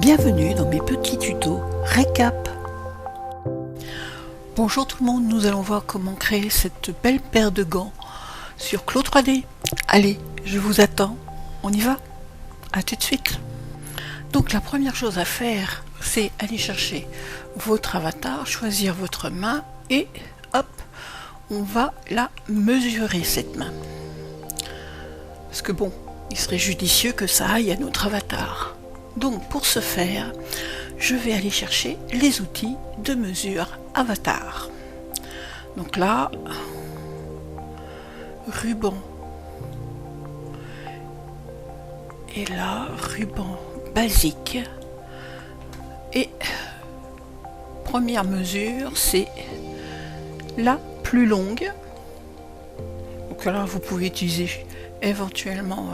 Bienvenue dans mes petits tutos récap. Bonjour tout le monde, nous allons voir comment créer cette belle paire de gants sur Claw 3D. Allez, je vous attends, on y va? À tout de suite. Donc la première chose à faire, c'est aller chercher votre avatar, choisir votre main et hop, on va la mesurer cette main. Parce que bon, il serait judicieux que ça aille à notre avatar. Donc pour ce faire, je vais aller chercher les outils de mesure avatar. Donc là, ruban. Et là, ruban basique. Et première mesure, c'est la plus longue. Donc là, vous pouvez utiliser éventuellement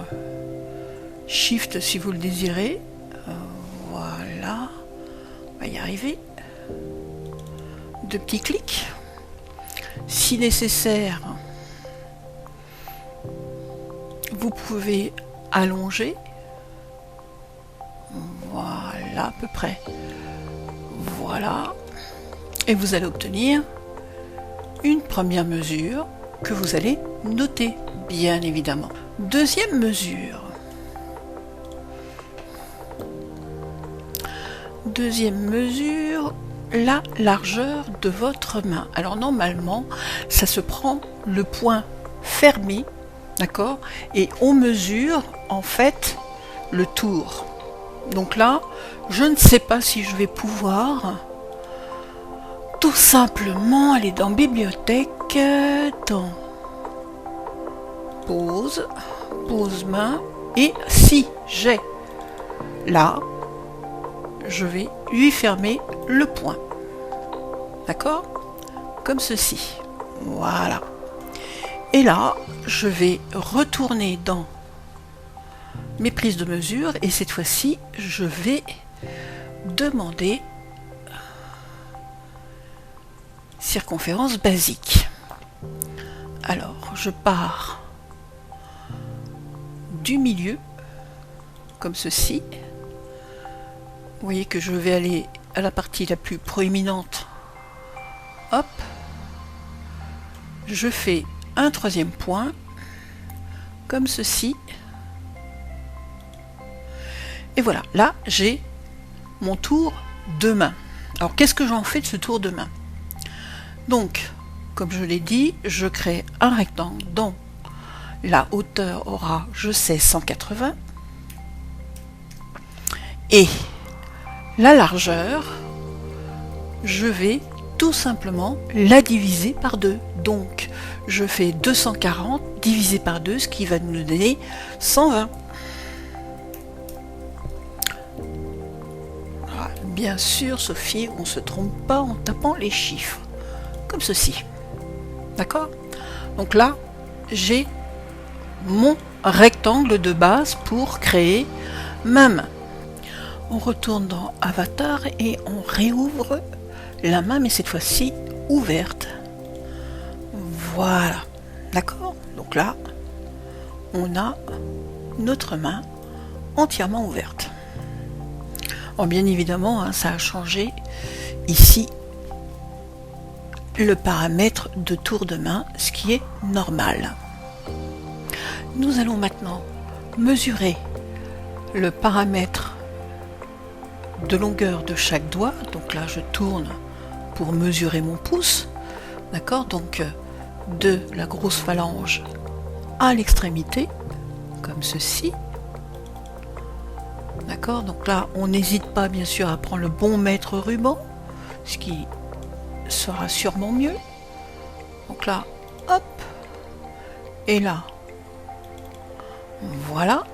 Shift si vous le désirez. Voilà, on va y arriver. 2 petits clics. Si nécessaire, vous pouvez allonger. Voilà, à peu près. Voilà. Et vous allez obtenir une première mesure que vous allez noter, bien évidemment. Deuxième mesure. Deuxième mesure, la largeur de votre main. Alors normalement, ça se prend le point fermé, d'accord? Et on mesure en fait le tour. Donc là, je ne sais pas si je vais pouvoir tout simplement aller dans Bibliothèque, dans Pose, Pose main, et si j'ai là, je vais lui fermer le point. D'accord? Comme ceci. Voilà. Et là, je vais retourner dans mes prises de mesure et cette fois-ci, je vais demander circonférence basique. Alors, je pars du milieu, comme ceci. Vous voyez que je vais aller à la partie la plus proéminente. Hop. Je fais un troisième point, comme ceci. Et voilà, là j'ai mon tour de main. Alors qu'est-ce que j'en fais de ce tour de main? Donc, comme je l'ai dit, je crée un rectangle dont la hauteur aura, je sais, 180. Et la largeur, je vais tout simplement la diviser par 2. Donc, je fais 240 divisé par 2, ce qui va nous donner 120. Voilà. Bien sûr, Sophie, on ne se trompe pas en tapant les chiffres. Comme ceci. D'accord? Donc là, j'ai mon rectangle de base pour créer ma main. On retourne dans Avatar et on réouvre la main, mais cette fois-ci ouverte. Voilà. D'accord? Donc là, on a notre main entièrement ouverte. Bon, bien évidemment, hein, ça a changé ici le paramètre de tour de main, ce qui est normal. Nous allons maintenant mesurer le paramètre de longueur de chaque doigt. Donc là je tourne pour mesurer mon pouce, d'accord? Donc de la grosse phalange à l'extrémité, comme ceci, d'accord? Donc là on n'hésite pas bien sûr à prendre le bon mètre ruban, ce qui sera sûrement mieux. Donc là, hop, et là, voilà,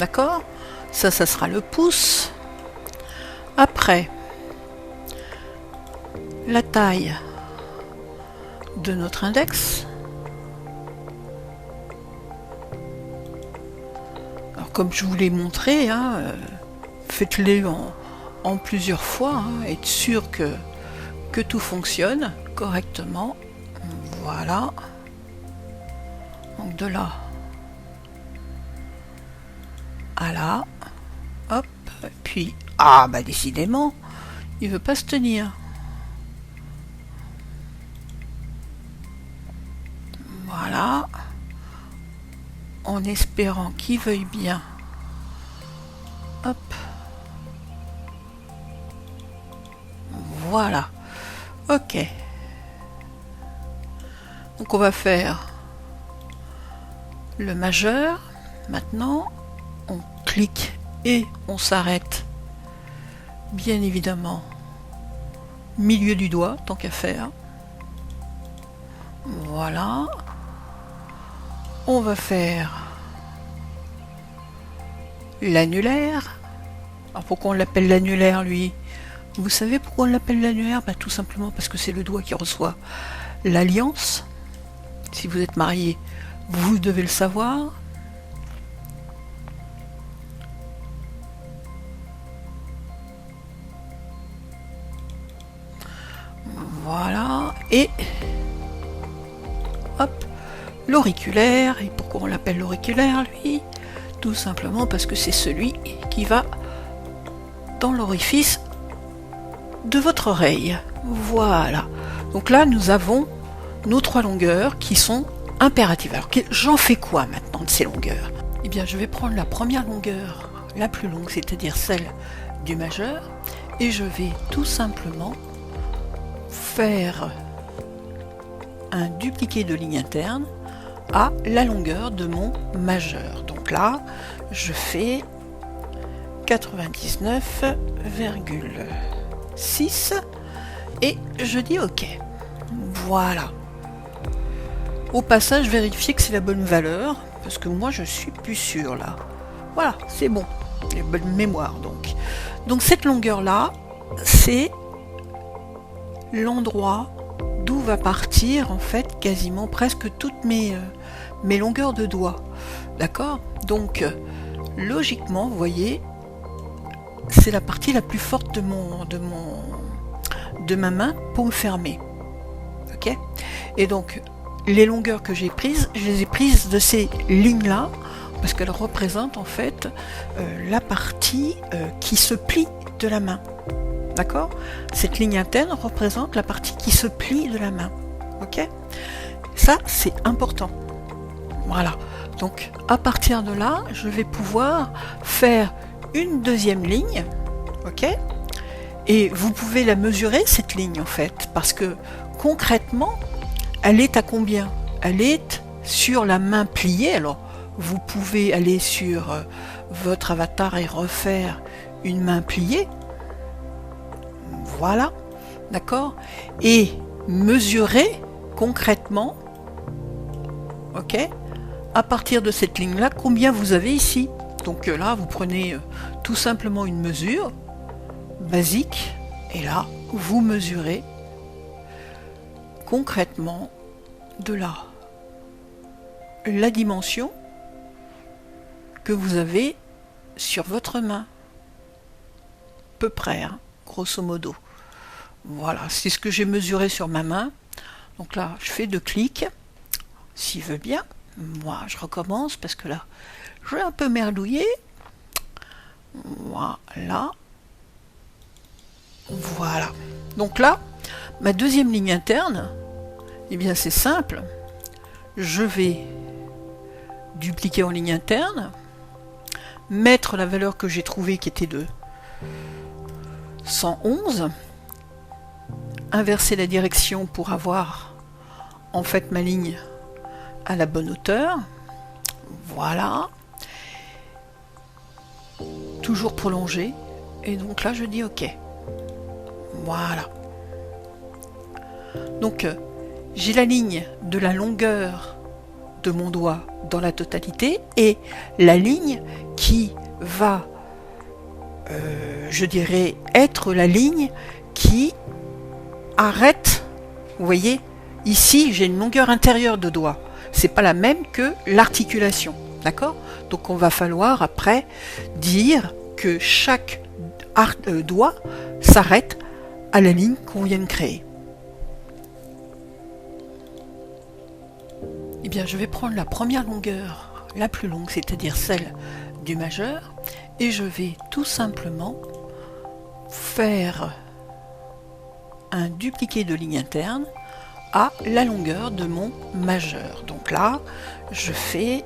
d'accord? Ça sera le pouce. Après, la taille de notre index. Alors comme je vous l'ai montré, hein, faites-les en plusieurs fois, hein, être sûr que tout fonctionne correctement. Voilà. Donc de là à là. Hop, puis Ah bah décidément, il veut pas se tenir. Voilà. En espérant qu'il veuille bien. Hop. Voilà. Ok. Donc on va faire le majeur. Maintenant, on clique et on s'arrête. Bien évidemment, milieu du doigt, tant qu'à faire. Voilà. On va faire l'annulaire. Alors pourquoi on l'appelle l'annulaire, lui? Vous savez pourquoi on l'appelle l'annulaire? Tout simplement parce que c'est le doigt qui reçoit l'alliance. Si vous êtes marié, vous devez le savoir. Voilà. Et hop, l'auriculaire. Et pourquoi on l'appelle l'auriculaire, lui? Tout simplement parce que c'est celui qui va dans l'orifice de votre oreille. Voilà. Donc là, nous avons nos 3 longueurs qui sont impératives. Alors, j'en fais quoi maintenant de ces longueurs? Eh bien, je vais prendre la première longueur, la plus longue, c'est-à-dire celle du majeur, et je vais tout simplement faire un dupliqué de ligne interne à la longueur de mon majeur. Donc là, je fais 99,6 et je dis OK. Voilà. Au passage, vérifiez que c'est la bonne valeur, parce que moi je suis plus sûr là. Voilà, c'est bon. J'ai bonne mémoire donc. Donc cette longueur là, c'est l'endroit d'où va partir en fait quasiment presque toutes mes longueurs de doigts. D'accord? Donc logiquement, vous voyez, c'est la partie la plus forte de ma main pour me fermer. Ok? Et donc les longueurs que j'ai prises, je les ai prises de ces lignes là parce qu'elles représentent en fait la partie qui se plie de la main. D'accord? Cette ligne interne représente la partie qui se plie de la main. Ok? Ça, c'est important. Voilà. Donc, à partir de là, je vais pouvoir faire une deuxième ligne. Ok? Et vous pouvez la mesurer, cette ligne, en fait. Parce que, concrètement, elle est à combien? Elle est sur la main pliée. Alors, vous pouvez aller sur votre avatar et refaire une main pliée. Voilà, d'accord? Et mesurer concrètement, ok, à partir de cette ligne-là, combien vous avez ici. Donc là, vous prenez tout simplement une mesure basique, et là, vous mesurez concrètement de là la dimension que vous avez sur votre main. Peu près, hein, grosso modo. Voilà, c'est ce que j'ai mesuré sur ma main. Donc là, je fais 2 clics, s'il veut bien. Moi, je recommence parce que là, je vais un peu merdouiller. Voilà. Voilà. Donc là, ma deuxième ligne interne, eh bien c'est simple. Je vais dupliquer en ligne interne, mettre la valeur que j'ai trouvée qui était de 111, inverser la direction pour avoir en fait ma ligne à la bonne hauteur. Voilà. Toujours prolonger. Et donc là, je dis OK. Voilà. Donc, j'ai la ligne de la longueur de mon doigt dans la totalité et la ligne qui va, je dirais, être la ligne qui arrête. Vous voyez, ici, j'ai une longueur intérieure de doigt. C'est pas la même que l'articulation. D'accord? Donc, on va falloir après dire que chaque doigt s'arrête à la ligne qu'on vient de créer. Eh bien, je vais prendre la première longueur, la plus longue, c'est-à-dire celle du majeur, et je vais tout simplement faire un dupliqué de ligne interne à la longueur de mon majeur. Donc là, je fais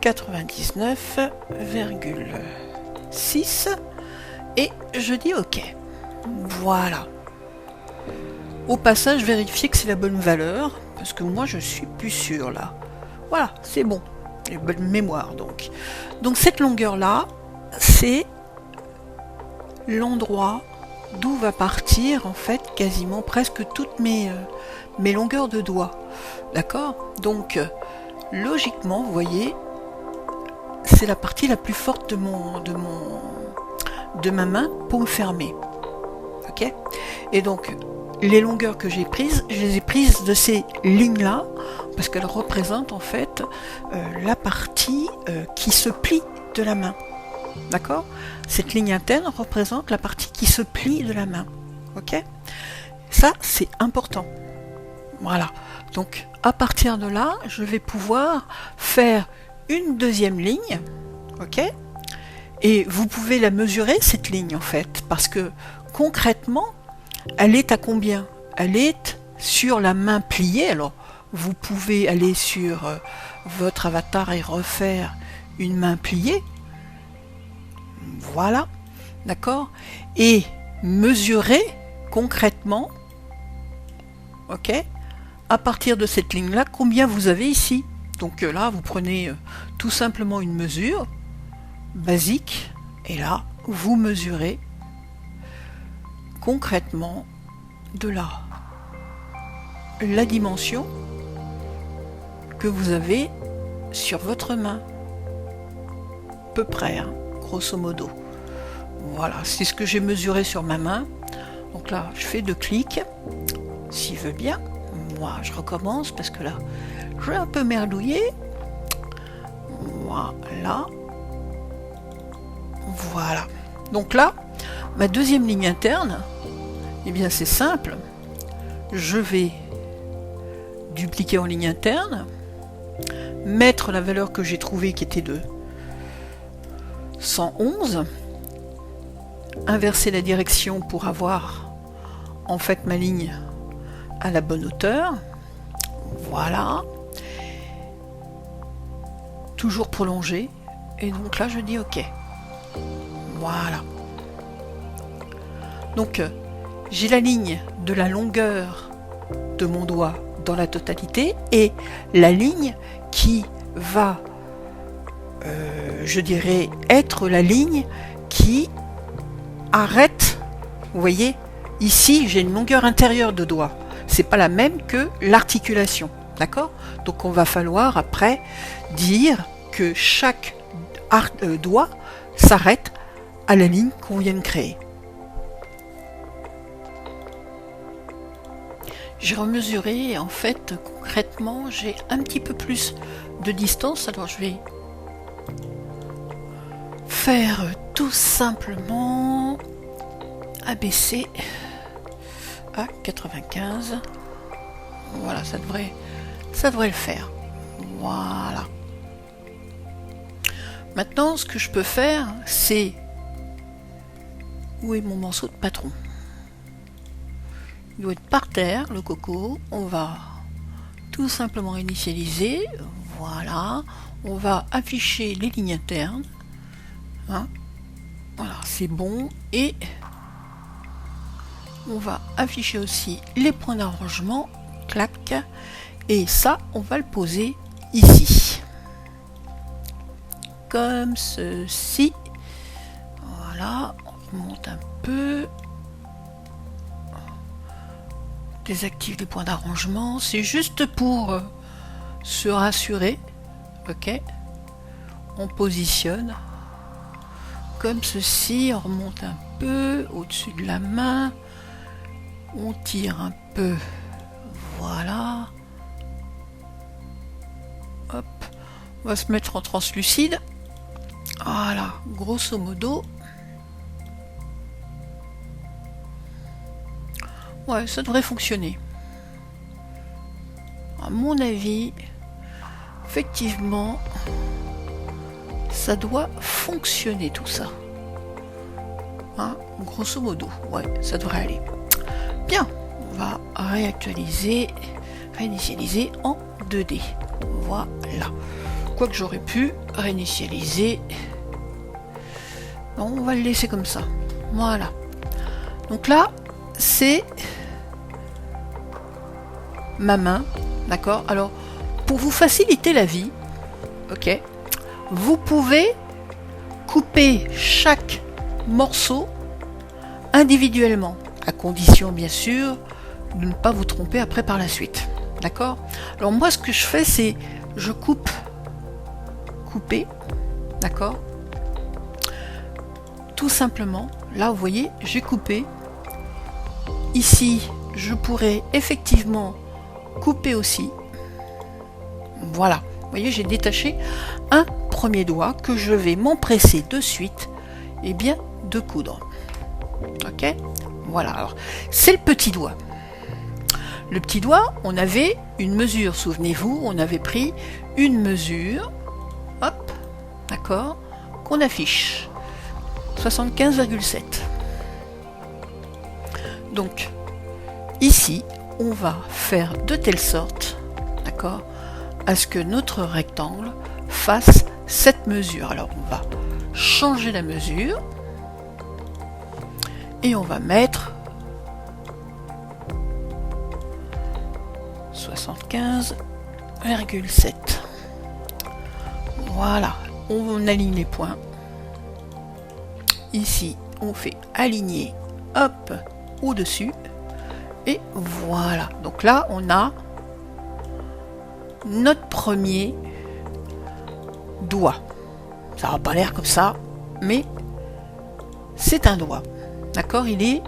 99,6 et je dis OK. Voilà. Au passage, vérifiez que c'est la bonne valeur, parce que moi je suis plus sûr là. Voilà, c'est bon. Et bonne mémoire donc. Donc cette longueur là, c'est l'endroit d'où va partir en fait quasiment presque toutes mes longueurs de doigts. D'accord? Donc logiquement, vous voyez, c'est la partie la plus forte de ma main pour me fermer. Ok? Et donc les longueurs que j'ai prises, je les ai prises de ces lignes-là, parce qu'elles représentent en fait la partie qui se plie de la main. D'accord? Cette ligne interne représente la partie qui se plie de la main. Ok? Ça, c'est important. Voilà. Donc, à partir de là, je vais pouvoir faire une deuxième ligne. Ok? Et vous pouvez la mesurer, cette ligne, en fait, parce que concrètement, elle est à combien? Elle est sur la main pliée. Alors, vous pouvez aller sur votre avatar et refaire une main pliée. Voilà, d'accord? Et mesurer concrètement, ok, à partir de cette ligne-là, combien vous avez ici. Donc là, vous prenez tout simplement une mesure basique, et là, vous mesurez concrètement de là la dimension que vous avez sur votre main, peu près, hein, grosso modo. Voilà, c'est ce que j'ai mesuré sur ma main. Donc là, je fais 2 clics, s'il veut bien. Moi, je recommence parce que là, je vais un peu merdouiller. Voilà. Voilà. Donc là, ma deuxième ligne interne, eh bien c'est simple. Je vais dupliquer en ligne interne, mettre la valeur que j'ai trouvée qui était de 111, inverser la direction pour avoir en fait ma ligne à la bonne hauteur. Voilà. Toujours prolonger. Et donc là je dis OK. Voilà. Donc j'ai la ligne de la longueur de mon doigt dans la totalité et la ligne qui va, je dirais, être la ligne qui arrête. Vous voyez, ici j'ai une longueur intérieure de doigt. C'est pas la même que l'articulation. D'accord? Donc on va falloir après dire que chaque doigt s'arrête à la ligne qu'on vient de créer. J'ai remesuré et en fait concrètement j'ai un petit peu plus de distance, alors je vais faire tout simplement abaisser à 95. Voilà, ça devrait le faire. Voilà. Maintenant ce que je peux faire c'est, où est mon morceau de patron? Il doit être par terre, le coco. On va tout simplement initialiser. Voilà. On va afficher les lignes internes. Hein, voilà, c'est bon. Et on va afficher aussi les points d'arrangement. Clac. Et ça, on va le poser ici. Comme ceci. Voilà. On remonte un peu. Désactive les points d'arrangement, c'est juste pour se rassurer. Ok, on positionne comme ceci, on remonte un peu au-dessus de la main, on tire un peu, voilà, hop, on va se mettre en translucide, voilà, grosso modo. Ouais, ça devrait fonctionner. À mon avis, effectivement, ça doit fonctionner tout ça. Hein, grosso modo. Ouais, ça devrait aller. Bien, on va réinitialiser en 2D. Voilà. Quoique j'aurais pu réinitialiser. Non, on va le laisser comme ça. Voilà. Donc là, c'est ma main. D'accord? Alors, pour vous faciliter la vie, ok, vous pouvez couper chaque morceau individuellement, à condition bien sûr de ne pas vous tromper après par la suite. D'accord? Alors moi ce que je fais c'est je couper, d'accord? Tout simplement, là vous voyez, j'ai coupé. Ici, je pourrais effectivement couper aussi. Voilà, vous voyez, j'ai détaché un premier doigt que je vais m'empresser de suite et bien de coudre. Ok? Voilà, alors c'est le petit doigt. Le petit doigt, on avait une mesure, souvenez-vous, on avait pris une mesure, hop, d'accord, qu'on affiche, 75,7. Donc, ici, on va faire de telle sorte, d'accord, à ce que notre rectangle fasse cette mesure. Alors, on va changer la mesure et on va mettre 75,7. Voilà, on aligne les points. Ici, on fait aligner, hop, au-dessus. Et voilà. Donc là, on a notre premier doigt. Ça n'a pas l'air comme ça, mais c'est un doigt. D'accord? Il est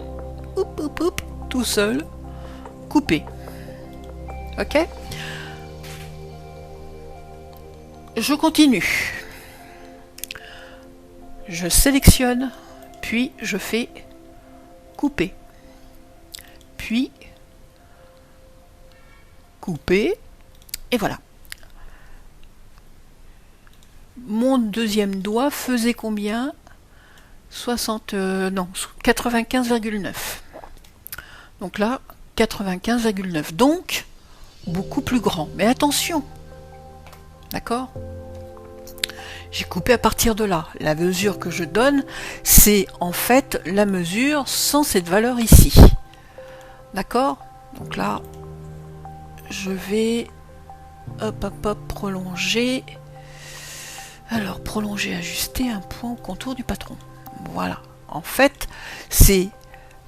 tout seul, coupé. Ok? Je continue. Je sélectionne, puis je fais couper. Puis couper, et voilà. Mon deuxième doigt faisait combien? 95,9. Donc là, 95,9. Donc, beaucoup plus grand. Mais attention, d'accord? J'ai coupé à partir de là. La mesure que je donne, c'est en fait la mesure sans cette valeur ici. D'accord? Donc là, je vais prolonger. Alors, prolonger, ajuster un point au contour du patron. Voilà. En fait, c'est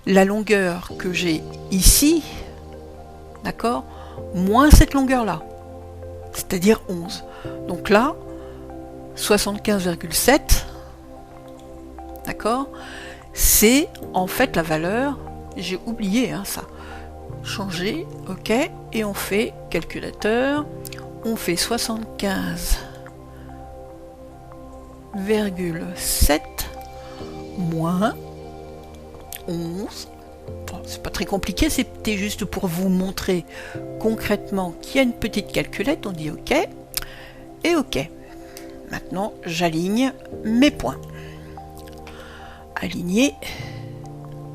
la longueur que j'ai ici, d'accord, moins cette longueur-là, c'est-à-dire 11. Donc là, 75,7, d'accord, c'est en fait la valeur, j'ai oublié ça, changer, ok, et on fait calculateur, on fait 75,7 moins 11. Bon, c'est pas très compliqué, c'était juste pour vous montrer concrètement qu'il y a une petite calculette. On dit OK et OK. Maintenant, j'aligne mes points. Aligner,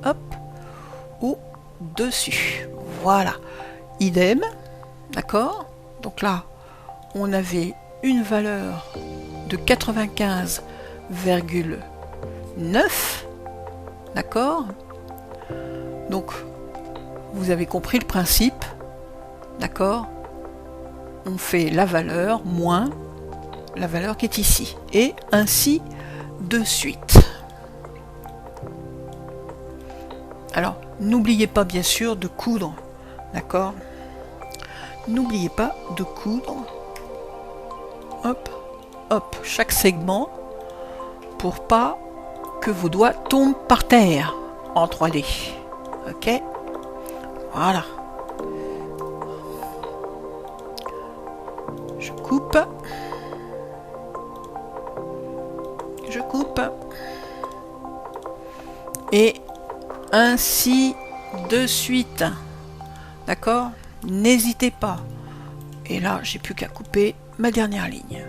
hop, au-dessus. Voilà. Idem, d'accord? Donc là, on avait une valeur de 95,9, d'accord? Donc, vous avez compris le principe, d'accord? On fait la valeur moins la valeur qui est ici, et ainsi de suite. Alors, n'oubliez pas bien sûr de coudre, d'accord? N'oubliez pas de coudre, hop, hop, chaque segment, pour pas que vos doigts tombent par terre en 3D. Ok, voilà. Je coupe. Je coupe. Et ainsi de suite. D'accord? N'hésitez pas. Et là, j'ai plus qu'à couper ma dernière ligne.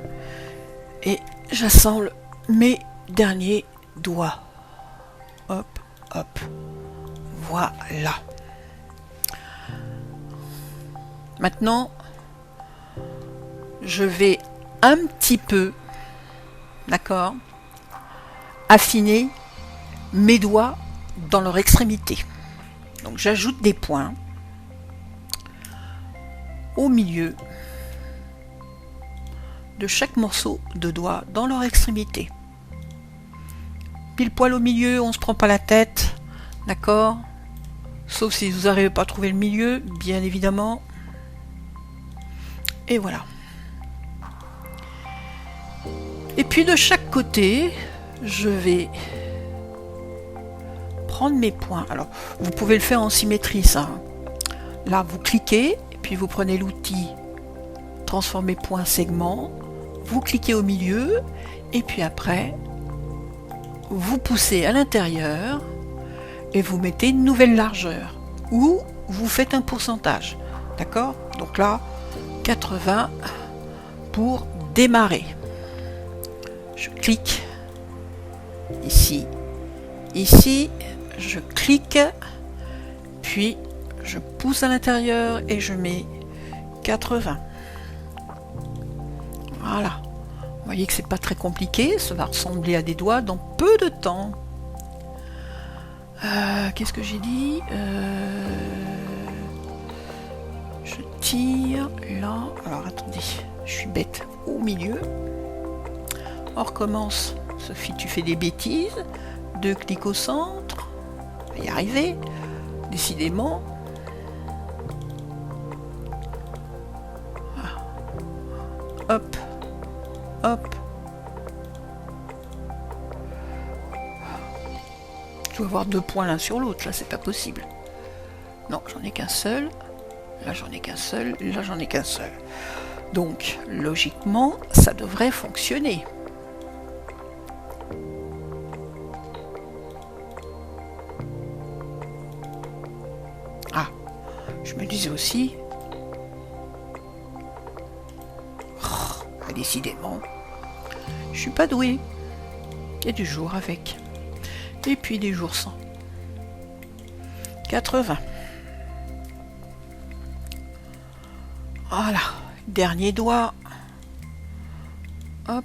Et j'assemble mes derniers doigts. Hop, hop. Voilà. Maintenant, je vais un petit peu, d'accord, affiner mes doigts dans leur extrémité. Donc j'ajoute des points au milieu de chaque morceau de doigt dans leur extrémité. Pile poil au milieu, on se prend pas la tête, d'accord, sauf si vous n'arrivez pas à trouver le milieu, bien évidemment. Et voilà. Et puis de chaque côté, je vais prendre mes points. Alors, vous pouvez le faire en symétrie, ça. Là, vous cliquez, et puis vous prenez l'outil transformer point segment, vous cliquez au milieu, et puis après, vous poussez à l'intérieur, et vous mettez une nouvelle largeur, ou vous faites un pourcentage. D'accord? Donc là, 80 pour démarrer. Je clique ici, ici, je clique, puis je pousse à l'intérieur et je mets 80. Voilà. Vous voyez que c'est pas très compliqué, ça va ressembler à des doigts dans peu de temps. Qu'est-ce que j'ai dit? Je tire là. Alors attendez, je suis bête. Au milieu. On recommence. Sophie, tu fais des bêtises. 2 clics au centre. On va y arriver. Décidément. Hop. Hop. Je dois avoir 2 points l'un sur l'autre. Là, c'est pas possible. Non, j'en ai qu'un seul. Là, j'en ai qu'un seul. Là, j'en ai qu'un seul. Donc, logiquement, ça devrait fonctionner. Ah, je me disais aussi... décidément, je suis pas douée. Il y a du jour avec. Et puis des jours sans. 80. Voilà. Dernier doigt. Hop.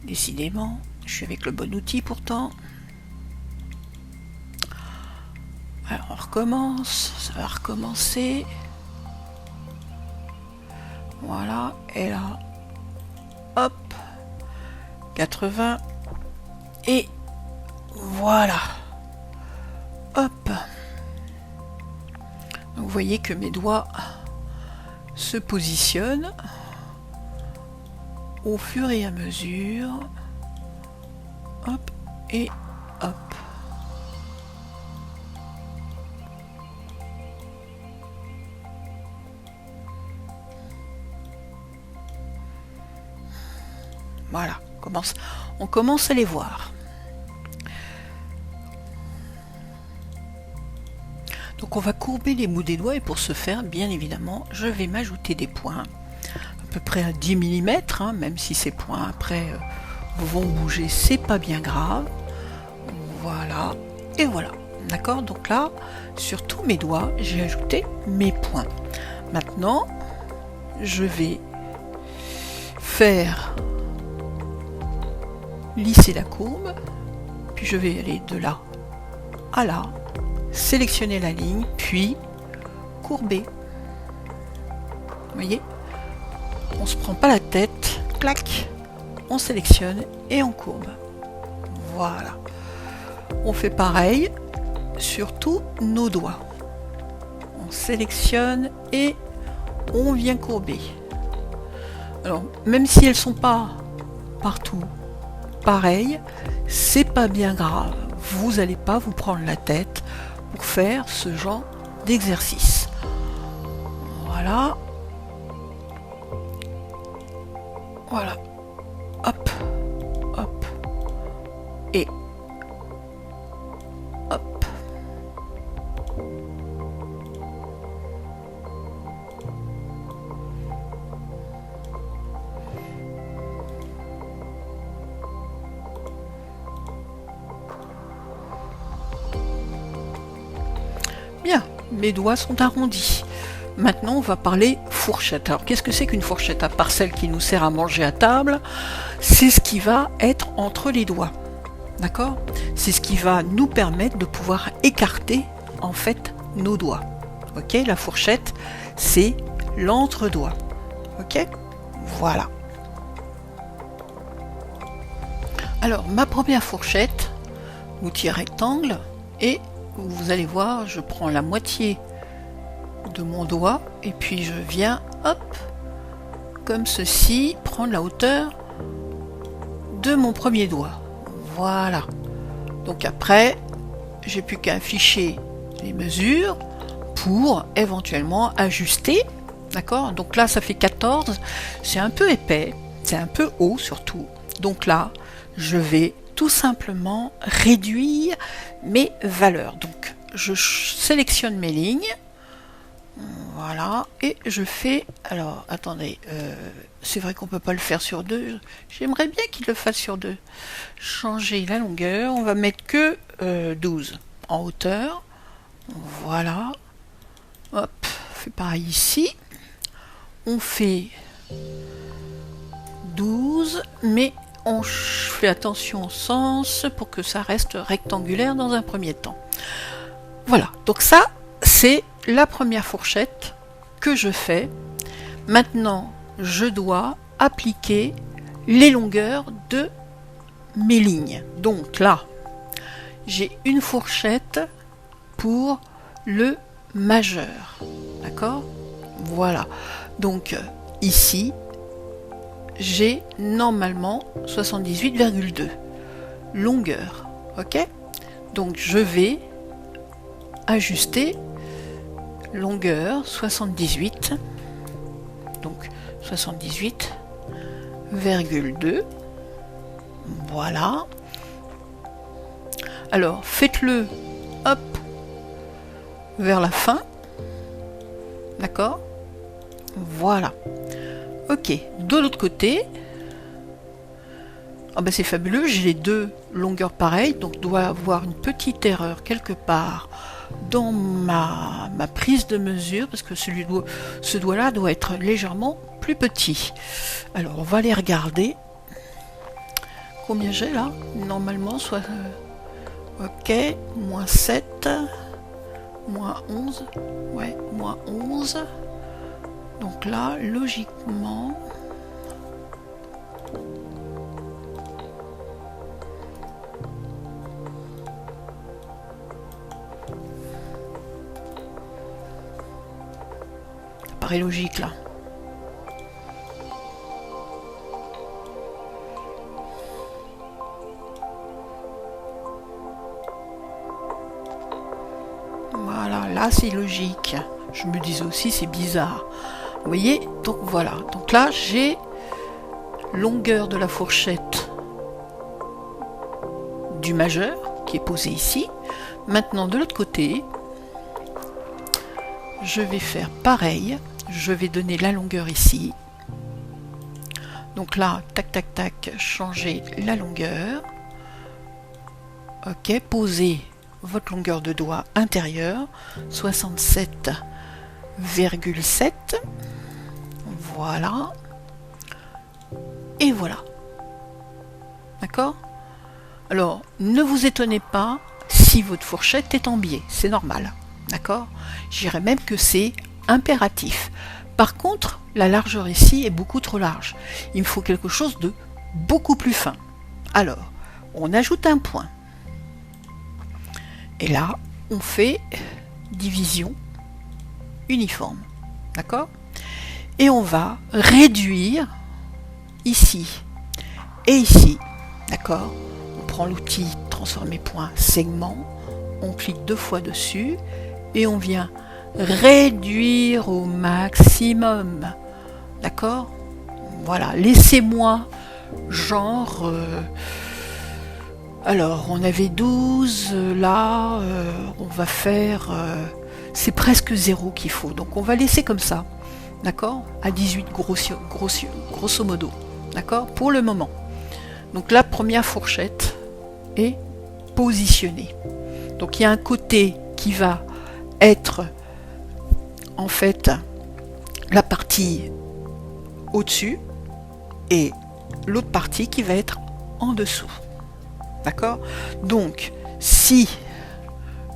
Décidément, je suis avec le bon outil pourtant. Alors on recommence. Ça va recommencer. Voilà, et là, hop, 80, et voilà, hop. Donc, vous voyez que mes doigts se positionnent au fur et à mesure, hop, et hop. Voilà, on commence à les voir. Donc on va courber les bouts des doigts et pour ce faire, bien évidemment, je vais m'ajouter des points, à peu près à 10 mm, hein, même si ces points après vont bouger, c'est pas bien grave. Voilà, et voilà. D'accord, donc là, sur tous mes doigts, j'ai ajouté mes points. Maintenant, je vais faire lisser la courbe, puis je vais aller de là à là, sélectionner la ligne, puis courber. Vous voyez, on se prend pas la tête, clac, on sélectionne et on courbe. Voilà. On fait pareil sur tous nos doigts. On sélectionne et on vient courber. Alors, même si elles sont pas partout pareil, c'est pas bien grave. Vous n'allez pas vous prendre la tête pour faire ce genre d'exercice. Voilà. Voilà. Hop. Hop. Et hop. mes doigts sont arrondis. Maintenant, on va parler fourchette. Alors, qu'est-ce que c'est qu'une fourchette? À part celle qui nous sert à manger à table, c'est ce qui va être entre les doigts. D'accord? C'est ce qui va nous permettre de pouvoir écarter, en fait, nos doigts. Ok? La fourchette, c'est l'entre-doigt. Ok? Voilà. Alors, ma première fourchette, outil rectangle, et vous allez voir, je prends la moitié de mon doigt et puis je viens, hop, comme ceci, prendre la hauteur de mon premier doigt. Voilà. Donc après, j'ai plus qu'à afficher les mesures pour éventuellement ajuster. D'accord? Donc là, ça fait 14. C'est un peu épais, c'est un peu haut surtout. Donc là, je vais tout simplement réduire mes valeurs. Donc, je sélectionne mes lignes. Voilà, et je fais, alors attendez, c'est vrai qu'on peut pas le faire sur 2, j'aimerais bien qu'il le fasse sur 2. Changer la longueur, on va mettre que 12 en hauteur. Voilà, hop, on fait pareil ici. On fait 12, mais on fait attention au sens pour que ça reste rectangulaire dans un premier temps. Voilà, donc ça, c'est la première fourchette que je fais. Maintenant, je dois appliquer les longueurs de mes lignes. Donc là, j'ai une fourchette pour le majeur. D'accord? Voilà. Donc ici, j'ai normalement 78,2 longueur. Ok? Donc je vais ajuster longueur 78, donc 78,2. Voilà. Alors faites-le, hop, vers la fin. D'accord? Voilà. Ok, de l'autre côté, oh ben c'est fabuleux, j'ai les deux longueurs pareilles, donc doit avoir une petite erreur quelque part dans ma prise de mesure, parce que ce doigt-là doit être légèrement plus petit. Alors on va aller regarder combien j'ai là, normalement, soit ok, moins 7, moins 11, ouais, moins 11. Donc là, logiquement, ça paraît logique là. Voilà, là c'est logique. Je me disais aussi c'est bizarre. Vous voyez, donc voilà. Donc là, j'ai longueur de la fourchette du majeur qui est posé ici. Maintenant, de l'autre côté, je vais faire pareil. Je vais donner la longueur ici. Donc là, tac, tac, tac, changer la longueur. Ok, posez votre longueur de doigt intérieure, 67,7. Voilà. Et voilà. D'accord? Alors, ne vous étonnez pas si votre fourchette est en biais. C'est normal. D'accord? Je dirais même que c'est impératif. Par contre, la largeur ici est beaucoup trop large. Il me faut quelque chose de beaucoup plus fin. Alors, on ajoute un point. Et là, on fait division uniforme. D'accord? Et on va réduire ici et ici. D'accord? On prend l'outil transformer point segment, on clique 2 fois dessus et on vient réduire au maximum. D'accord? Voilà, laissez-moi genre... alors, on avait 12, là, on va faire... c'est presque 0 qu'il faut, donc on va laisser comme ça. D'accord? À 18 grosso modo. D'accord? Pour le moment. Donc la première fourchette est positionnée. Donc il y a un côté qui va être en fait la partie au-dessus et l'autre partie qui va être en dessous. D'accord? Donc, si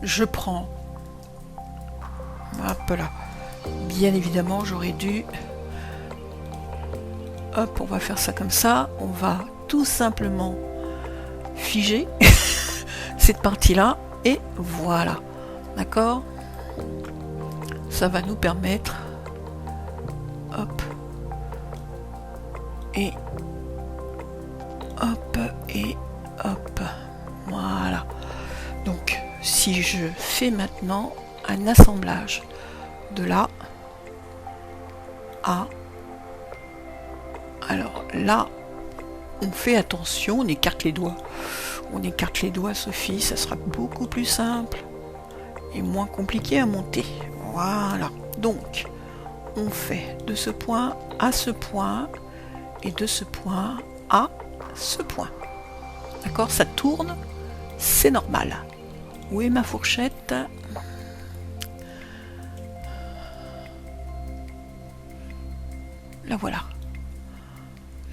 je prends, hop là, bien évidemment, j'aurais dû, hop, on va faire ça comme ça, on va tout simplement figer cette partie-là, et voilà. D'accord? Ça va nous permettre, hop, et hop, et hop, voilà. Donc si je fais maintenant un assemblage de là à, alors là on fait attention, on écarte les doigts, Sophie, ça sera beaucoup plus simple et moins compliqué à monter. Voilà, donc on fait de ce point à ce point et de ce point à ce point. D'accord? Ça tourne, c'est normal. Où est ma fourchette? La voilà.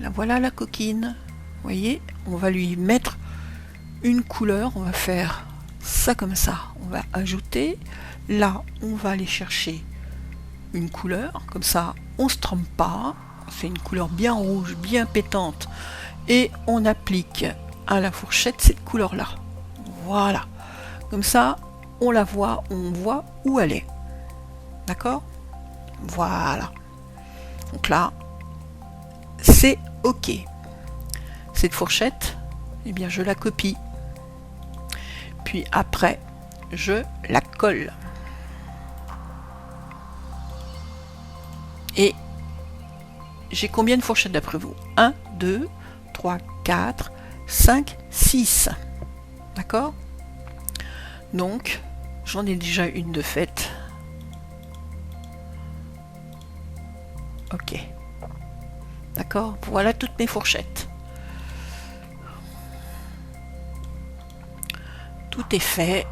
La voilà, la coquine. Vous voyez, on va lui mettre une couleur. On va faire ça comme ça. On va ajouter. Là, on va aller chercher une couleur. Comme ça, on ne se trompe pas. C'est une couleur bien rouge, bien pétante. Et on applique à la fourchette cette couleur-là. Voilà. Comme ça, on la voit, on voit où elle est. D'accord? Voilà. Donc là, c'est OK. Cette fourchette, eh bien, je la copie. Puis après, je la colle. Et j'ai combien de fourchettes d'après vous? 1, 2, 3, 4, 5, 6. D'accord? Donc, j'en ai déjà une de faite. Ok. D'accord? Voilà toutes mes fourchettes. Tout est fait.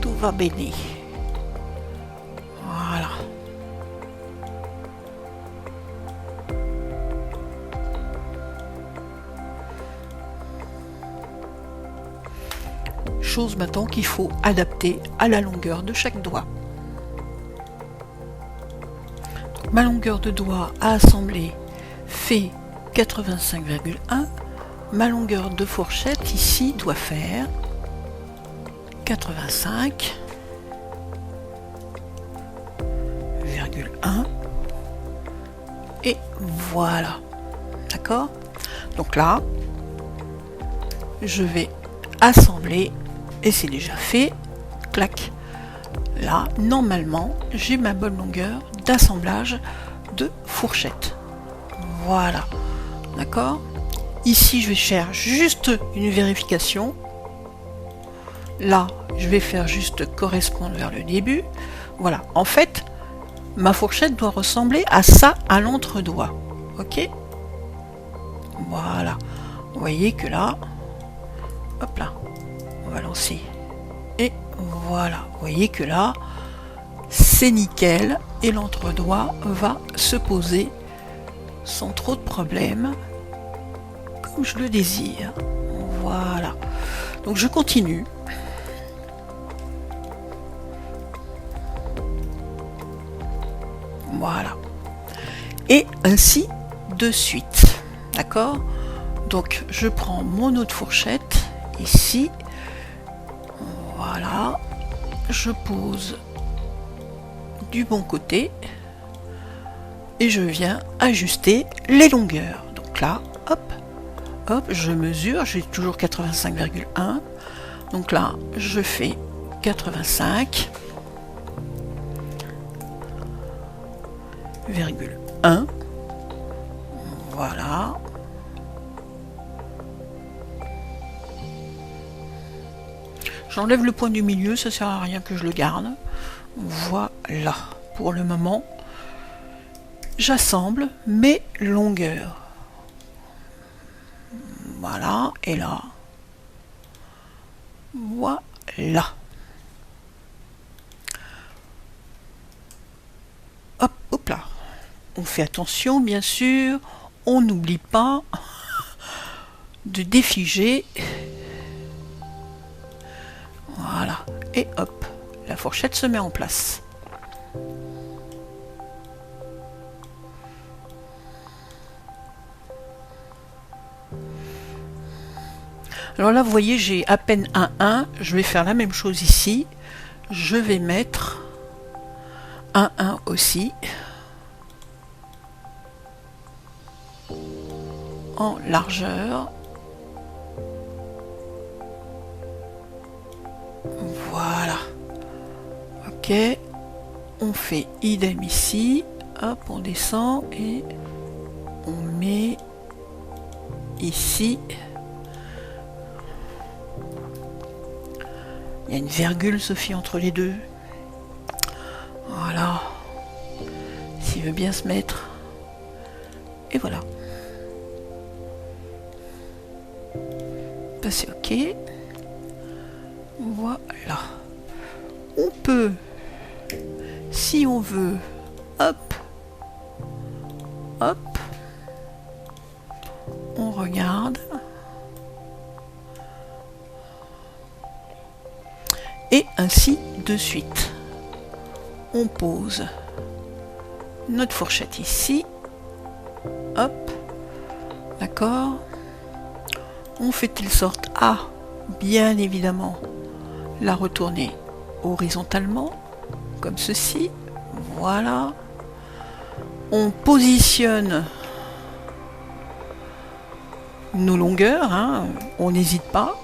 Tout va béni. Voilà. Chose maintenant qu'il faut adapter à la longueur de chaque doigt. Donc, ma longueur de doigt à assembler fait 85,1. Ma longueur de fourchette ici doit faire 85,1. Et voilà. D'accord? Donc là, je vais assembler. Et c'est déjà fait, clac. Là, normalement, j'ai ma bonne longueur d'assemblage de fourchette. Voilà, d'accord? Ici, je vais faire juste une vérification. Là, je vais faire juste correspondre vers le début. Voilà, en fait, ma fourchette doit ressembler à ça à l'entre-doigt. Ok? Voilà, vous voyez que là, hop là. On va lancer. Et voilà. Vous voyez que là, c'est nickel. Et l'entre-doigt va se poser sans trop de problèmes, comme je le désire. Voilà. Donc je continue. Voilà. Et ainsi de suite. D'accord? Donc je prends mon autre fourchette ici. Voilà, je pose du bon côté et je viens ajuster les longueurs. Donc là, hop, hop, je mesure, j'ai toujours 85,1. Donc là, je fais 85,1. Voilà. J'enlève le point du milieu, ça sert à rien que je le garde. Voilà, pour le moment, j'assemble mes longueurs. Voilà, et là, voilà. on fait attention bien sûr, on n'oublie pas de défiger. Voilà, et hop, la fourchette se met en place. Alors là, vous voyez, j'ai à peine un 1. Je vais faire la même chose ici. Je vais mettre un 1 aussi. En largeur. Voilà. Ok. On fait idem ici. Hop, on descend et on met ici. Il y a une virgule, Sophie, entre les deux. Voilà. S'il veut bien se mettre. Et voilà. C'est OK. Voilà. On peut, si on veut, hop, hop, on regarde. Et ainsi de suite. On pose notre fourchette ici. Hop. D'accord. On fait telle sorte à, bien évidemment, la retourner horizontalement, comme ceci. Voilà. On positionne nos longueurs, hein, on n'hésite pas.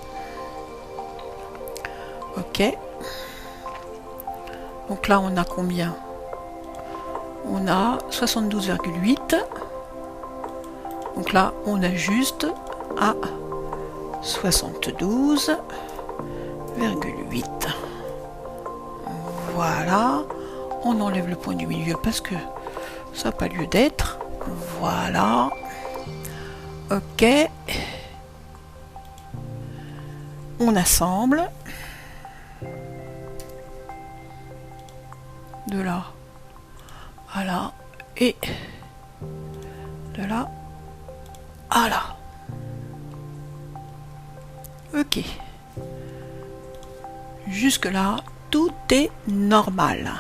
Ok. Donc là, on a combien? On a 72,8. Donc là, on ajuste à 72,8. Voilà. On enlève le point du milieu parce que ça n'a pas lieu d'être. Voilà. Ok. On assemble. De là à là et de là à là. Ok. Jusque là, tout est normal.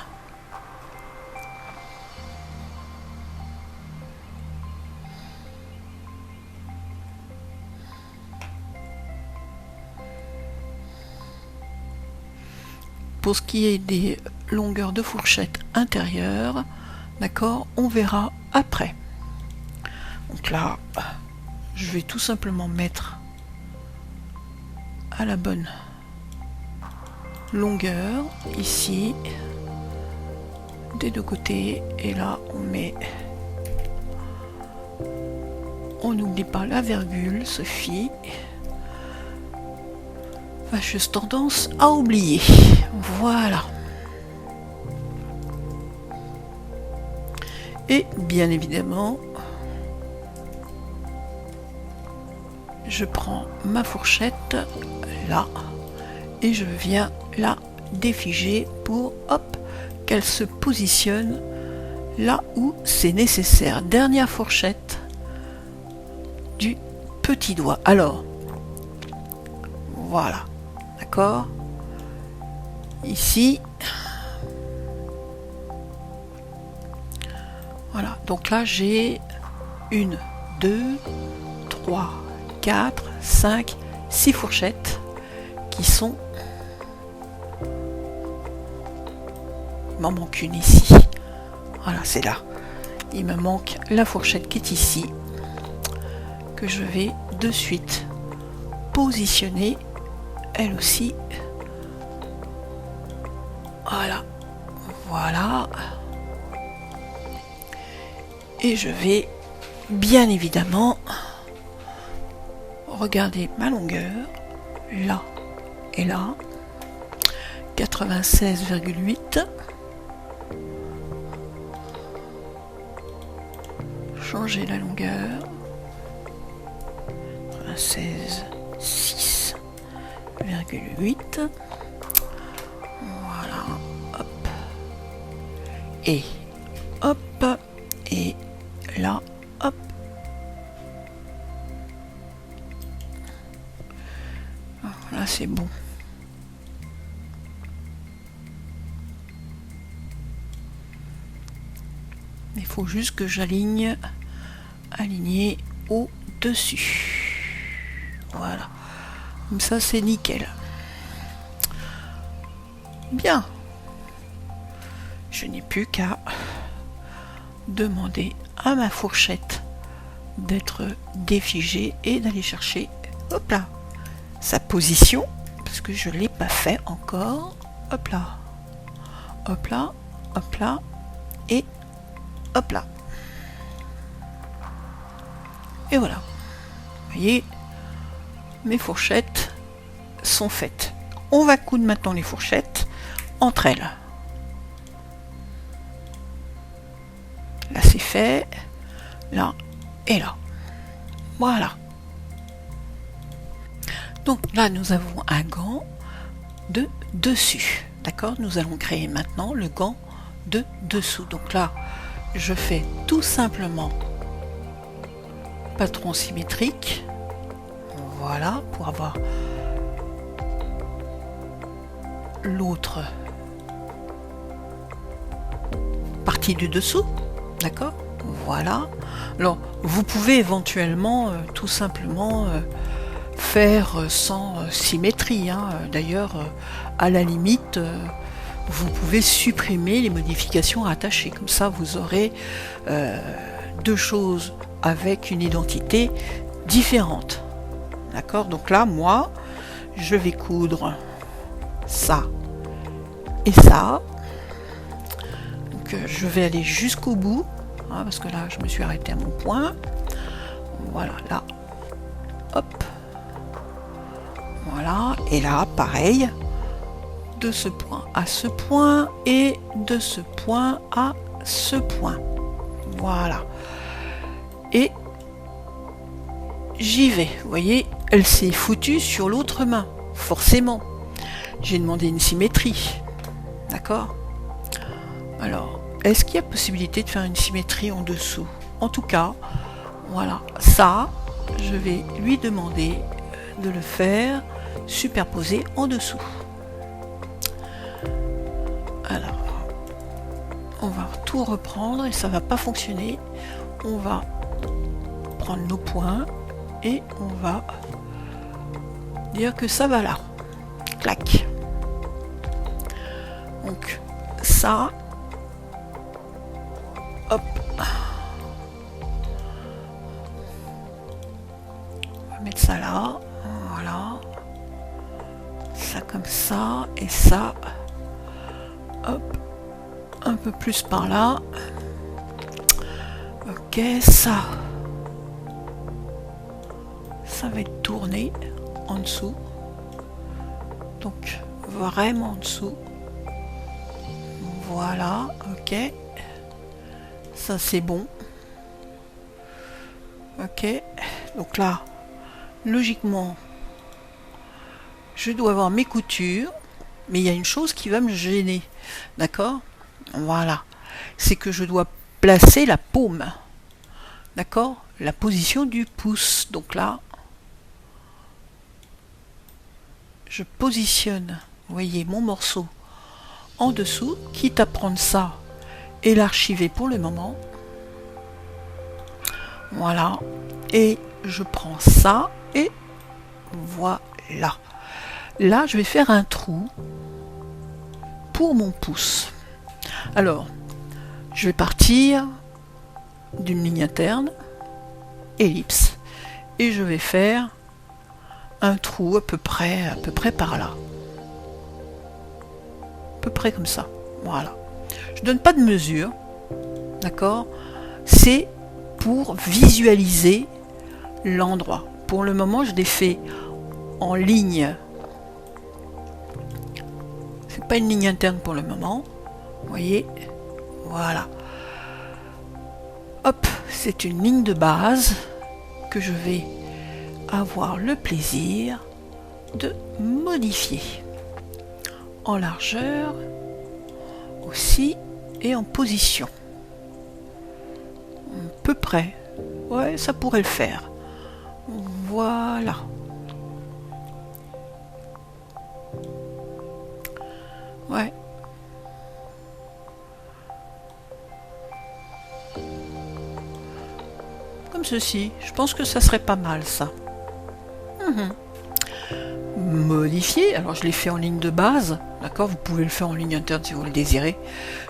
Pour ce qui est des longueurs de fourchette intérieure, d'accord, on verra après. Donc là, je vais tout simplement mettre à la bonne longueur ici des deux côtés, et là on met, on n'oublie pas la virgule, Sophie, fâcheuse tendance à oublier. Voilà. Et bien évidemment, je prends ma fourchette là et je viens la défiger pour, hop, qu'elle se positionne là où c'est nécessaire. Dernière fourchette du petit doigt. Alors, voilà, d'accord. Ici, voilà, donc là j'ai 1, 2, 3, 4, 5, 6 fourchettes qui sont... Il m'en manque une ici. Voilà, c'est là. Il me manque la fourchette qui est ici, que je vais de suite positionner, elle aussi. Voilà. Voilà. Et je vais bien évidemment regarder ma longueur, là et là, 96,8. Changer la longueur, 96,6,8. Voilà, hop. Et hop, et Là c'est bon. Il faut juste que j'aligne au-dessus. Voilà. Comme ça c'est nickel. Bien. Je n'ai plus qu'à demander à ma fourchette d'être défigée et d'aller chercher, hop là, sa position, parce que je ne l'ai pas fait encore. Hop là, hop là, hop là, et hop là. Et voilà. Vous voyez, mes fourchettes sont faites. On va coudre maintenant les fourchettes entre elles. Là c'est fait, là et là. Voilà. Donc là nous avons un gant de dessus. D'accord? Nous allons créer maintenant le gant de dessous. Donc là je fais tout simplement patron symétrique. Voilà, pour avoir l'autre partie du dessous. D'accord? Voilà. Alors, vous pouvez éventuellement tout simplement faire sans symétrie. Hein. D'ailleurs, à la limite, vous pouvez supprimer les modifications rattachées. Comme ça, vous aurez deux choses avec une identité différente. D'accord? Donc là, moi, je vais coudre ça et ça. Donc, je vais aller jusqu'au bout. Hein, parce que là je me suis arrêté à mon point. Voilà, là, hop, voilà, et là pareil, de ce point à ce point et de ce point à ce point. Voilà, et j'y vais. Vous voyez, elle s'est foutue sur l'autre main, forcément. J'ai demandé une symétrie, d'accord? Alors, est-ce qu'il y a possibilité de faire une symétrie en dessous? En tout cas, voilà, ça, je vais lui demander de le faire superposé en dessous. Alors, on va tout reprendre et ça va pas fonctionner. On va prendre nos points et on va dire que ça va là. Clac. Donc, ça... Hop. On va mettre ça là. Voilà. Ça comme ça. Et ça. Hop. Un peu plus par là. Ok, ça. Ça va être tourné en dessous. Donc, vraiment en dessous. Voilà. Ok. Ça c'est bon. Ok, donc là logiquement je dois avoir mes coutures, mais il y a une chose qui va me gêner, d'accord? Voilà, c'est que je dois placer la paume, d'accord, la position du pouce. Donc là je positionne, vous voyez, mon morceau en dessous, quitte à prendre ça et l'archiver pour le moment. Voilà, et je prends ça et voilà. Là je vais faire un trou pour mon pouce. Alors je vais partir d'une ligne interne, ellipse, et je vais faire un trou à peu près par là, à peu près comme ça. Voilà, je donne pas de mesure, d'accord, c'est pour visualiser l'endroit. Pour le moment je l'ai fait en ligne, c'est pas une ligne interne pour le moment, vous voyez, voilà, hop, c'est une ligne de base que je vais avoir le plaisir de modifier en largeur aussi et en position. À peu près, ouais, ça pourrait le faire. Voilà. Ouais. Comme ceci. Je pense que ça serait pas mal, ça. Modifier. Alors, je l'ai fait en ligne de base. D'accord, vous pouvez le faire en ligne interne si vous le désirez.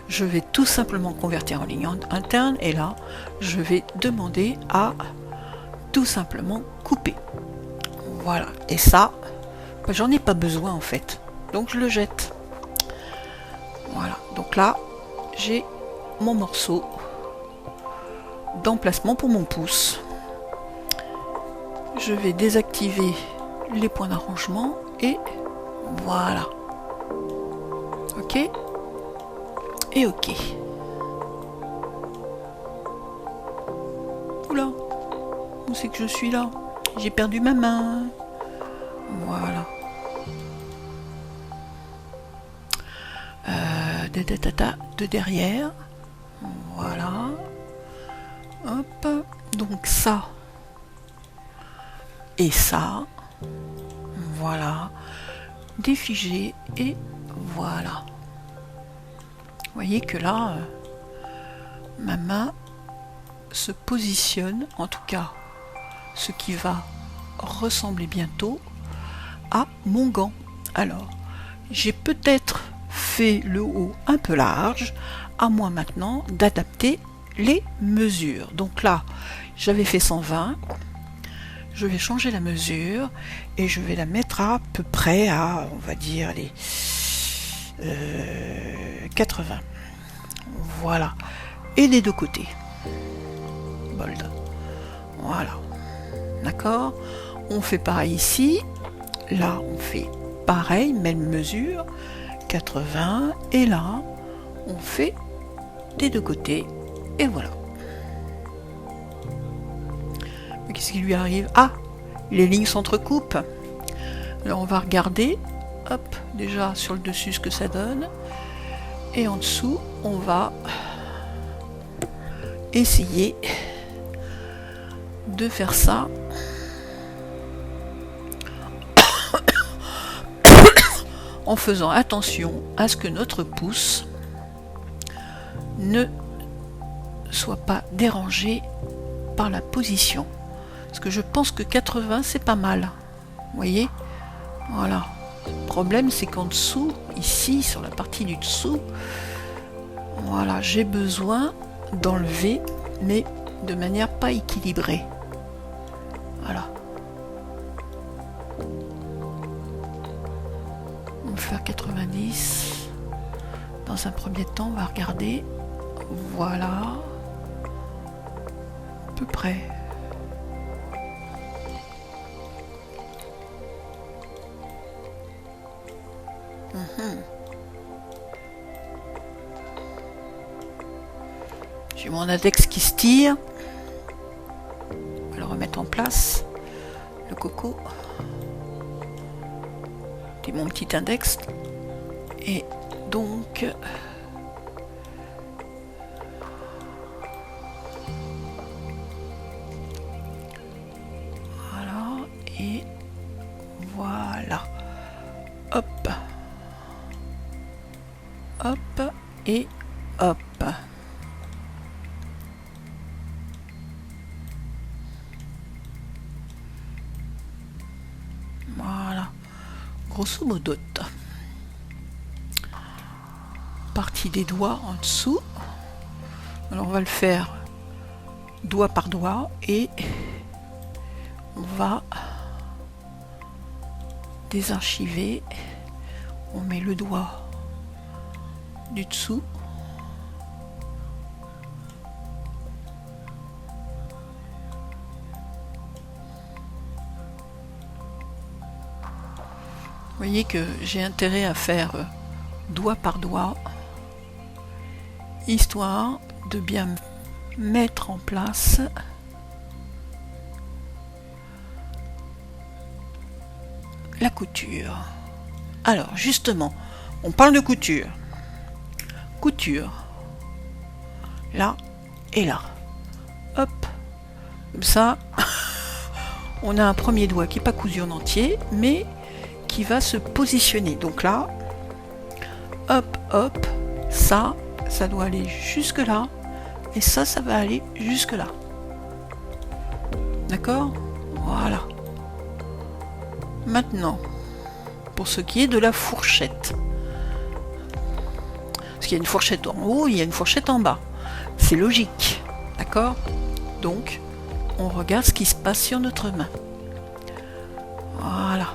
Je vais tout simplement convertir en ligne interne. Et là, je vais demander à tout simplement couper. Voilà. Et ça, bah, j'en ai pas besoin en fait. Donc, je le jette. Voilà. Donc là, j'ai mon morceau d'emplacement pour mon pouce. Je vais désactiver les points d'arrangement et voilà. Ok. Et ok. Oula, où c'est que je suis là? J'ai perdu ma main. Voilà. De derrière. Voilà. Hop. Donc ça. Et ça. Voilà. Défiger et voilà. Vous voyez que là, ma main se positionne, en tout cas, ce qui va ressembler bientôt à mon gant. Alors, j'ai peut-être fait le haut un peu large, à moi maintenant d'adapter les mesures. Donc là, j'avais fait 120, je vais changer la mesure et je vais la mettre à peu près à, on va dire, les 80. Voilà. Et des deux côtés. Bold. Voilà. D'accord. On fait pareil ici. Là, on fait pareil, même mesure. 80. Et là, on fait des deux côtés. Et voilà. Mais qu'est-ce qui lui arrive? Ah, les lignes s'entrecoupent. Alors, on va regarder. Hop, déjà sur le dessus ce que ça donne. Et en dessous, on va essayer de faire ça en faisant attention à ce que notre pouce ne soit pas dérangé par la position. Parce que je pense que 80 c'est pas mal. Vous voyez? Voilà. Le problème c'est qu'en dessous, ici, sur la partie du dessous, voilà, j'ai besoin d'enlever, mais de manière pas équilibrée. Voilà. On va faire 90. Dans un premier temps, on va regarder. Voilà. À peu près. J'ai mon index qui se tire. On va le remettre en place. Le coco. C'est mon petit index. Et donc... voilà. Et voilà. Hop. Hop. Et hop. Voilà, grosso modo. Partie des doigts en dessous. Alors on va le faire doigt par doigt et on va désarchiver. On met le doigt du dessous. Vous voyez que j'ai intérêt à faire doigt par doigt, histoire de bien mettre en place la couture. Alors justement, on parle de couture. Couture. Là et là. Hop. Comme ça, on a un premier doigt qui n'est pas cousu en entier, mais qui va se positionner. Donc là, hop, hop, ça doit aller jusque là, et ça va aller jusque là. D'accord? Voilà. Maintenant, pour ce qui est de la fourchette. Parce qu'il y a une fourchette en haut, il y a une fourchette en bas. C'est logique. D'accord? Donc, on regarde ce qui se passe sur notre main. Voilà.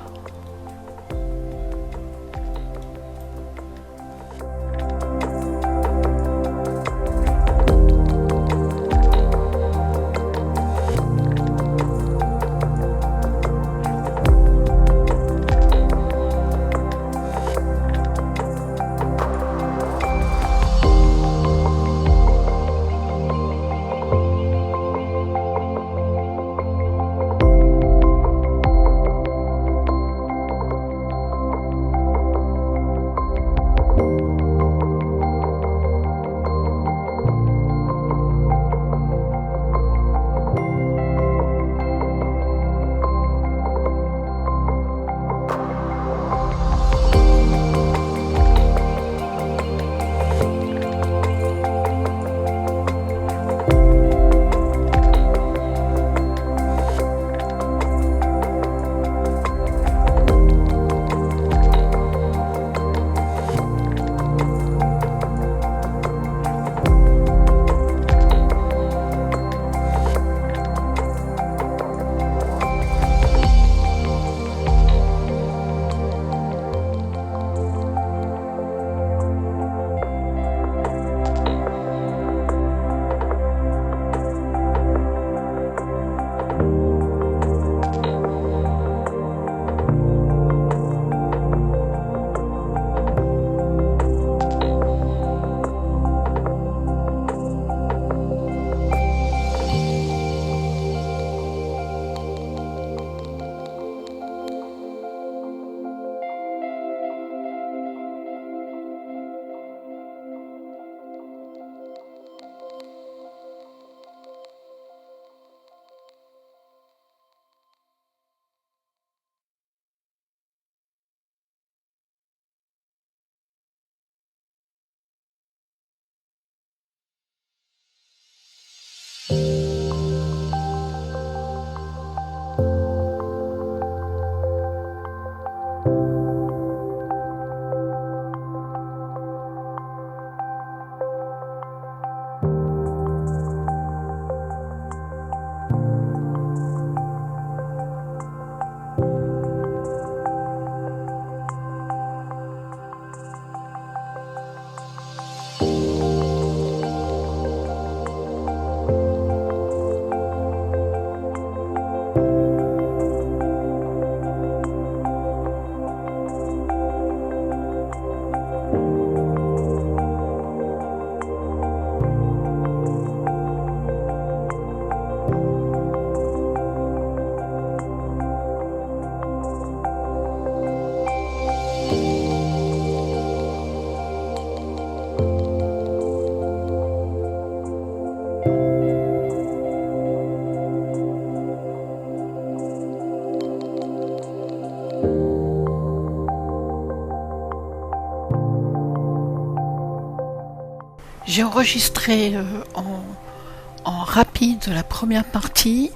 J'ai enregistré en rapide la première partie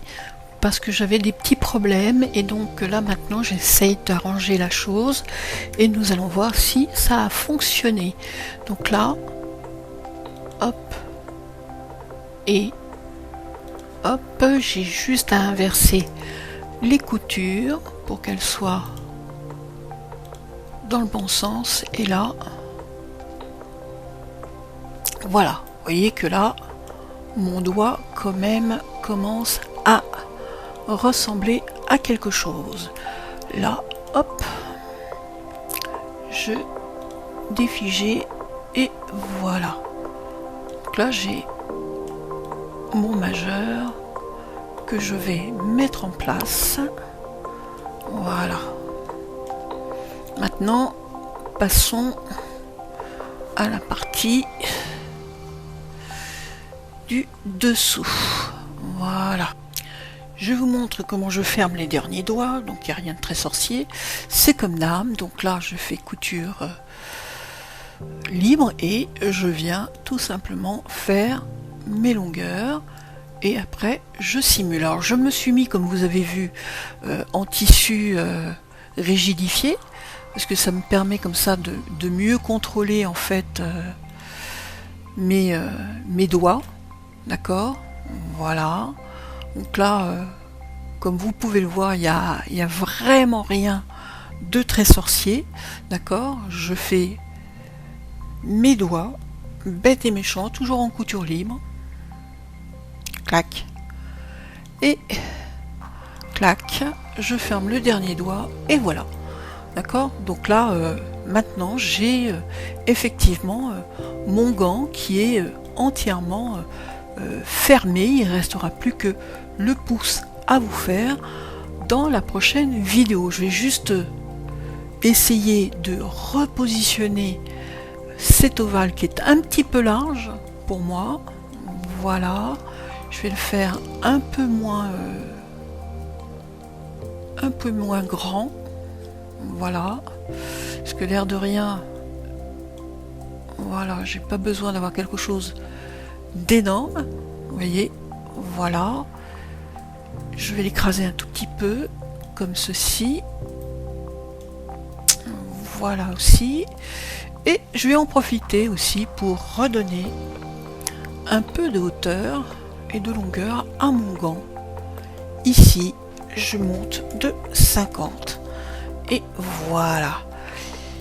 parce que j'avais des petits problèmes et donc là maintenant j'essaye d'arranger la chose et nous allons voir si ça a fonctionné. Donc là, hop, et hop, j'ai juste à inverser les coutures pour qu'elles soient dans le bon sens et là, voilà, vous voyez que là, mon doigt quand même commence à ressembler à quelque chose. Là, hop, je défige et voilà. Donc là, j'ai mon majeur que je vais mettre en place. Voilà. Maintenant, passons à la partie du dessous. Voilà. Je vous montre comment je ferme les derniers doigts, donc il n'y a rien de très sorcier. C'est comme d'hab. Donc là, je fais couture libre et je viens tout simplement faire mes longueurs et après je simule. Alors je me suis mis, comme vous avez vu, en tissu rigidifié parce que ça me permet comme ça de mieux contrôler en fait mes doigts, d'accord, voilà. Donc là comme vous pouvez le voir, il y a vraiment rien de très sorcier, d'accord. Je fais mes doigts bêtes et méchants, toujours en couture libre, clac, et clac, je ferme le dernier doigt et voilà, d'accord. Donc là maintenant j'ai effectivement mon gant qui est entièrement fermé. Il ne restera plus que le pouce à vous faire dans la prochaine vidéo. Je vais juste essayer de repositionner cet ovale qui est un petit peu large pour moi, voilà. Je vais le faire un peu moins grand, voilà, parce que l'air de rien, voilà, j'ai pas besoin d'avoir quelque chose d'énorme, vous voyez, voilà. Je vais l'écraser un tout petit peu comme ceci, voilà aussi, et je vais en profiter aussi pour redonner un peu de hauteur et de longueur à mon gant. Ici je monte de 50 et voilà,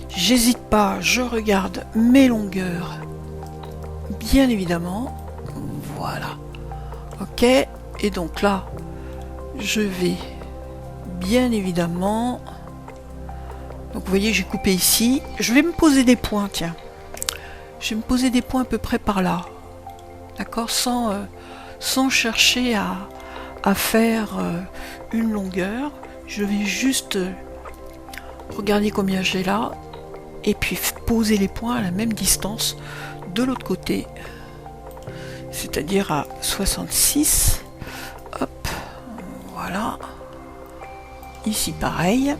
j'hésite pas, je regarde mes longueurs bien évidemment, voilà, ok. Et donc là je vais bien évidemment, donc vous voyez j'ai coupé ici, je vais me poser des points, tiens, je vais me poser des points à peu près par là, d'accord, sans chercher à faire une longueur. Je vais juste regarder combien j'ai là et puis poser les points à la même distance de l'autre côté, c'est-à-dire à 66. Hop, voilà, ici pareil,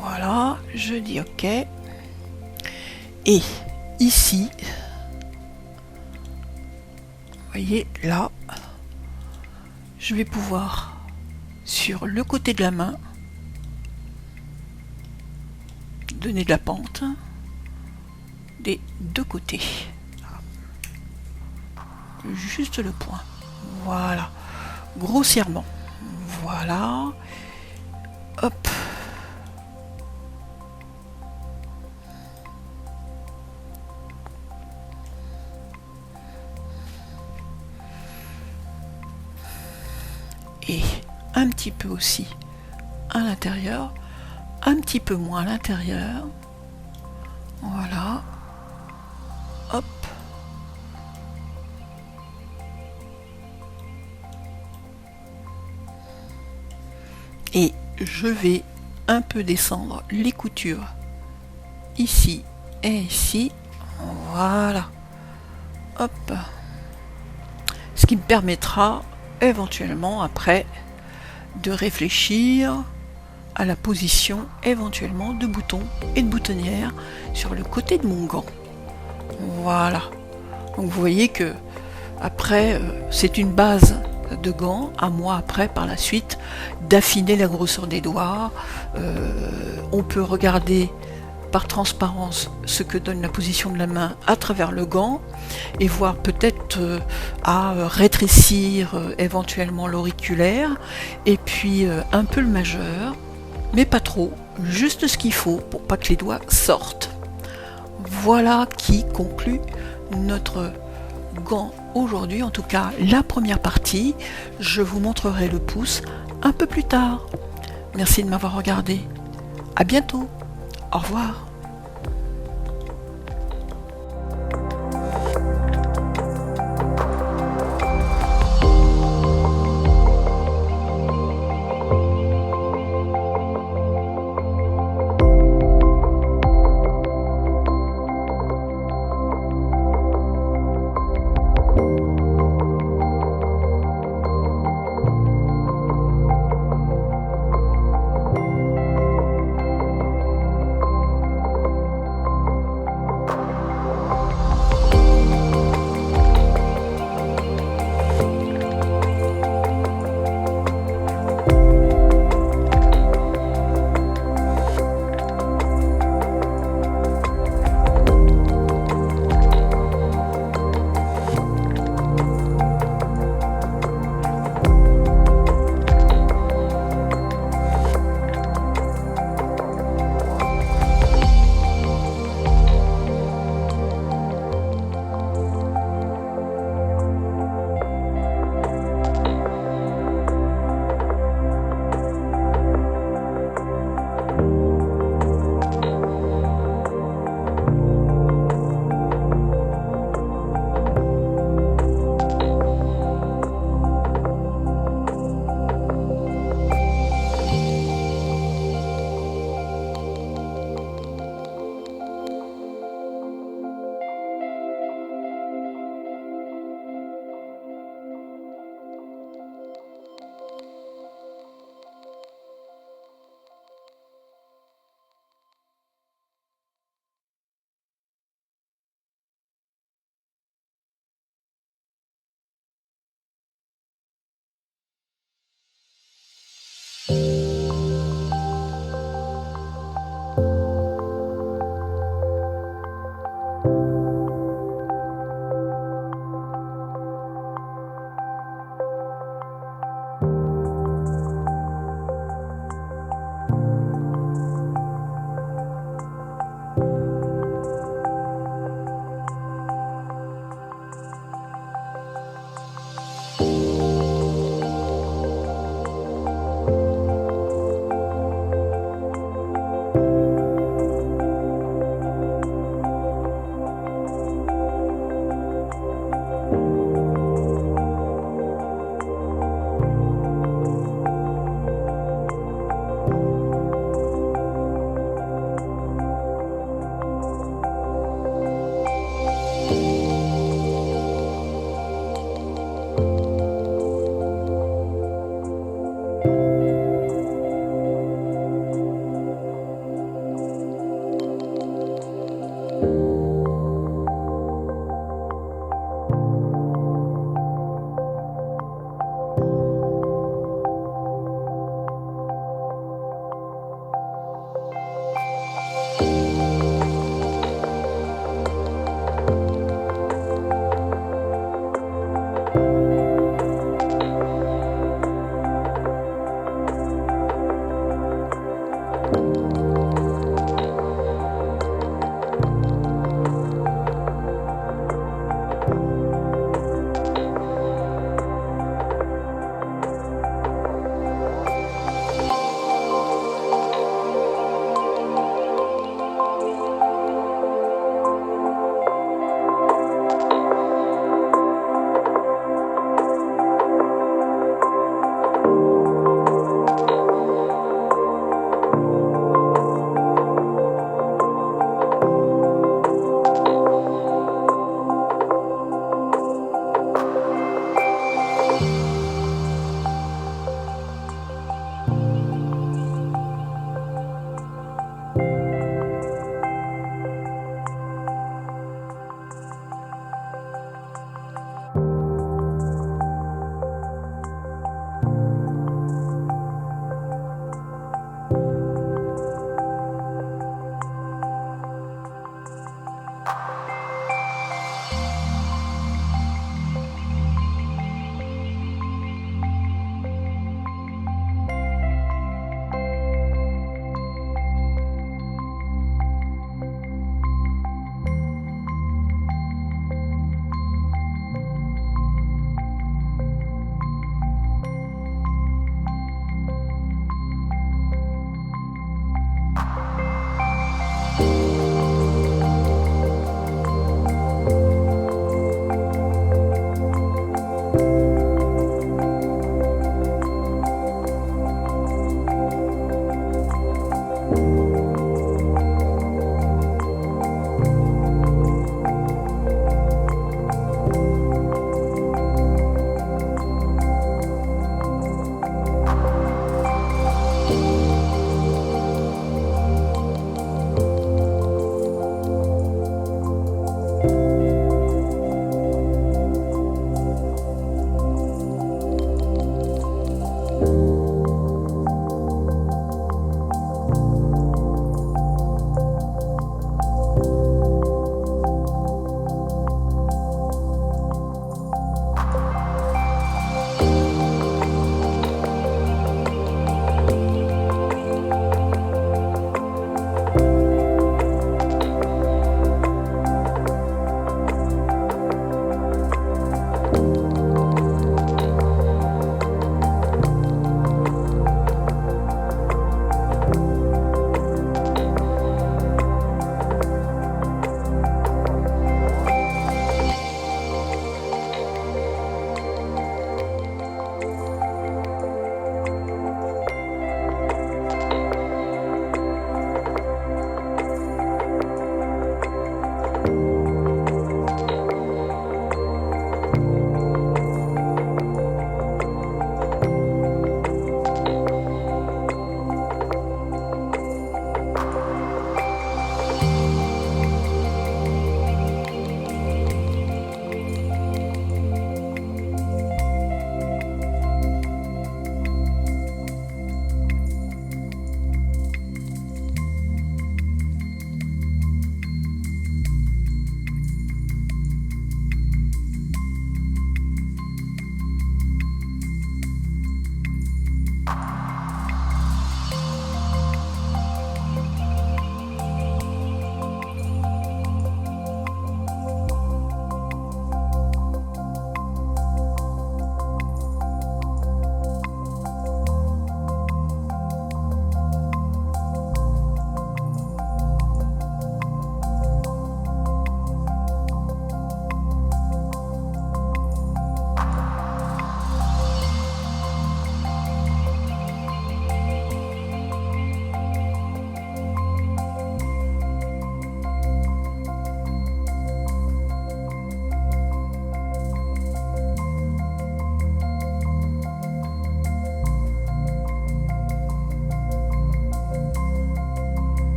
voilà, je dis ok, et ici vous voyez là, je vais pouvoir sur le côté de la main donner de la pente des deux côtés, juste le point, voilà, grossièrement, voilà, hop, et un petit peu aussi à l'intérieur, un petit peu moins à l'intérieur, voilà, hop, et je vais un peu descendre les coutures ici et ici, voilà, hop, ce qui me permettra éventuellement après de réfléchir à la position éventuellement de boutons et de boutonnières sur le côté de mon gant, voilà. Donc vous voyez que après c'est une base de gants, à moi après par la suite d'affiner la grosseur des doigts. On peut regarder par transparence ce que donne la position de la main à travers le gant et voir peut-être à rétrécir éventuellement l'auriculaire et puis un peu le majeur, mais pas trop, juste ce qu'il faut pour pas que les doigts sortent. Voilà qui conclut notre gant aujourd'hui, en tout cas la première partie. Je vous montrerai le pouce un peu plus tard. Merci de m'avoir regardé. À bientôt. Au revoir.